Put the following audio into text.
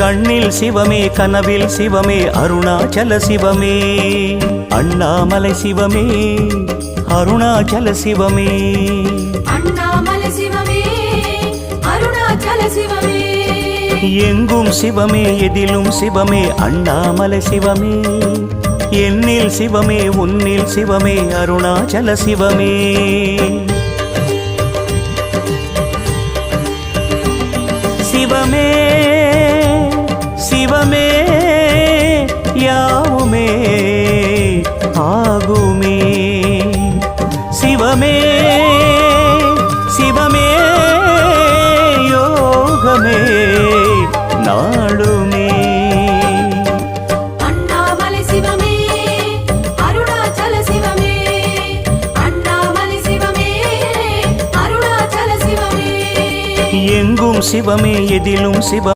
கண்ணில் சிவமே கனவில் சிவமே அருணாச்சல சிவமே அண்ணாமலை சிவமே அருணாச்சல சிவமே அண்ணாமலை சிவமே அருணாச்சல சிவமே எங்கும் சிவமே எதிலும் சிவமே அண்ணாமலை சிவமே என்னில் சிவமே உன்னில் சிவமே அருணாச்சல சிவமே சிவமே சிவமே யாவுமே ஆகுமே சிவமே சிவமே யோகமே நாளுமே அண்ணாமலை சிவமே அருணாச்சல சிவமே அண்ணாமலை சிவமே அருணாச்சல சிவமே எங்கும் சிவமே எதிலும் சிவ